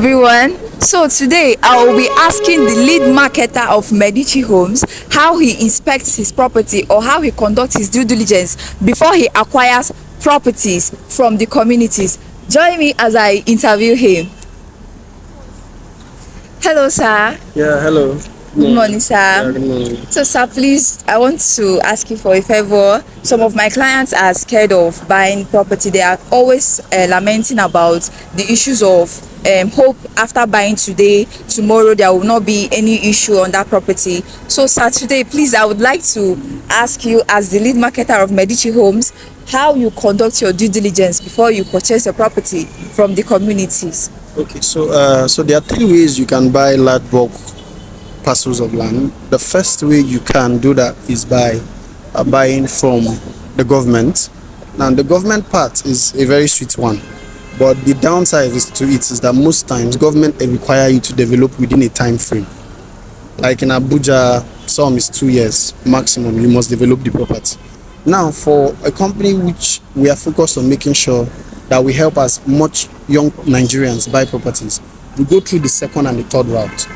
everyone. So today I will be asking the lead marketer of Medici Homes how he inspects his property or how he conducts his due diligence before he acquires properties from the communities. Join me as I interview him. Hello, sir. Yeah, hello. Good morning, sir. Yeah, good morning. So, sir, please, I want to ask you for a favor. Some of my clients are scared of buying property. They are always lamenting about the issues of hope after buying today, tomorrow there will not be any issue on that property. So, sir, today, please, I would like to ask you, as the lead marketer of Medici Homes, how you conduct your due diligence before you purchase a property from the communities. Okay, so there are three ways you can buy large bulk parcels of land. The first way you can do that is by buying from the government. Now, the government part is a very sweet one, but the downside to it is that most times government require you to develop within a time frame. Like in Abuja, some is 2 years maximum. You must develop the property. Now, for a company which we are focused on making sure that we help as much young Nigerians buy properties, we go through the second and the third route.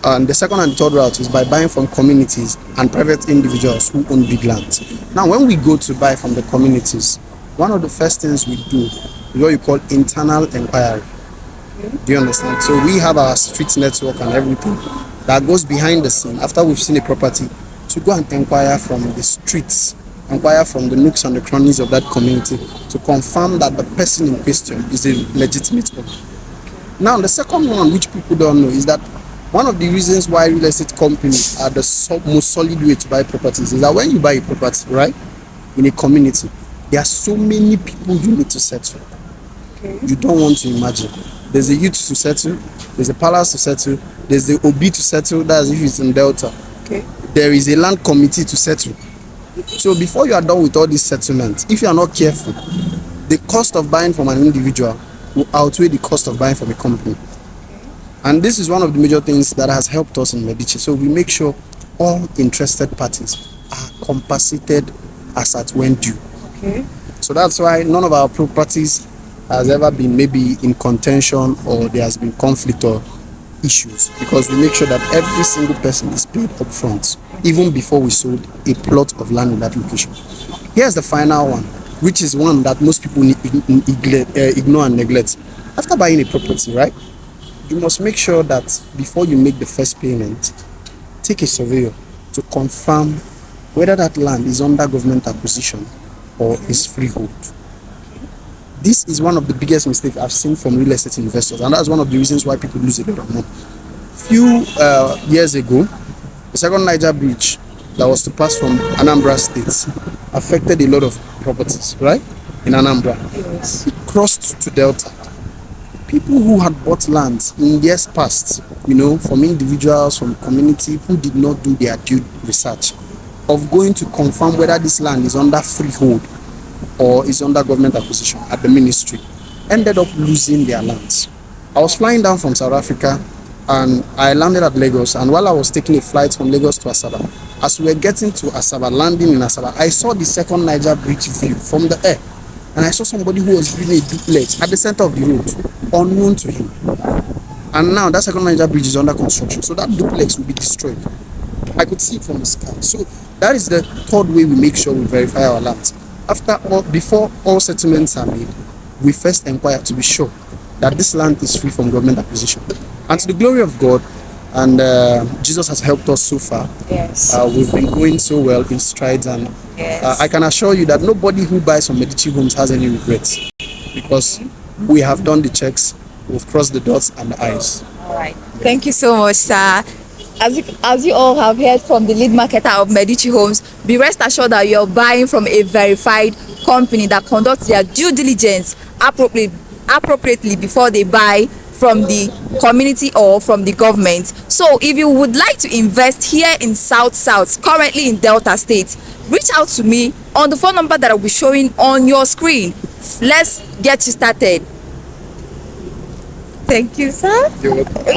And the second and third route is by buying from communities and private individuals who own big lands. Now, when we go to buy from the communities, one of the first things we do is what you call internal inquiry. Do you understand? So we have our street network and everything that goes behind the scene after we've seen a property to go and inquire from the streets, inquire from the nooks and the crannies of that community to confirm that the person in question is a legitimate owner. Now, the second one, which people don't know, is that one of the reasons why real estate companies are the most solid way to buy properties is that when you buy a property, right, in a community, there are so many people you need to settle. Okay. You don't want to imagine. There's a youth to settle, there's a palace to settle, there's the OB to settle, that's if it's in Delta. Okay. There is a land committee to settle. So before you are done with all these settlements, if you are not careful, the cost of buying from an individual will outweigh the cost of buying from a company. And this is one of the major things that has helped us in Medici. So we make sure all interested parties are compensated as at when due. Okay. So that's why none of our properties has ever been maybe in contention or there has been conflict or issues, because we make sure that every single person is paid up front, even before we sold a plot of land in that location. Here's the final one, which is one that most people ignore and neglect. After buying a property, right, you must make sure that before you make the first payment, take a surveyor to confirm whether that land is under government acquisition or is freehold. This is one of the biggest mistakes I've seen from real estate investors, and that's one of the reasons why people lose a lot of money. Few years ago, the second Niger bridge that was to pass from Anambra State affected a lot of properties, right, in Anambra. Yes. It crossed to Delta. People who had bought lands in years past, from individuals, from community who did not do their due research of going to confirm whether this land is under freehold or is under government acquisition at the ministry, ended up losing their lands. I was flying down from South Africa and I landed at Lagos, and while I was taking a flight from Lagos to Asaba, as we were getting to Asaba, landing in Asaba, I saw the second Niger bridge view from the air, and I saw somebody who was building a duplex at the center of the road, unknown to him. And now that second Niger bridge is under construction, so that duplex will be destroyed. I could see it from the sky. So that is the third way we make sure we verify our lands. Before all settlements are made, we first inquire to be sure that this land is free from government acquisition. And to the glory of God, and Jesus has helped us so far. Yes. We've been going so well in strides, and yes. I can assure you that nobody who buys from Medici Homes has any regrets, because we have done the checks, we've crossed the dots and the I's. All right. Thank you so much, sir. As you all have heard from the lead marketer of Medici Homes, be rest assured that you're buying from a verified company that conducts their due diligence appropriately before they buy from the community or from the government. So if you would like to invest here in South, currently in Delta State, reach out to me on the phone number that I'll be showing on your screen. Let's get you started. Thank you, sir. You're welcome.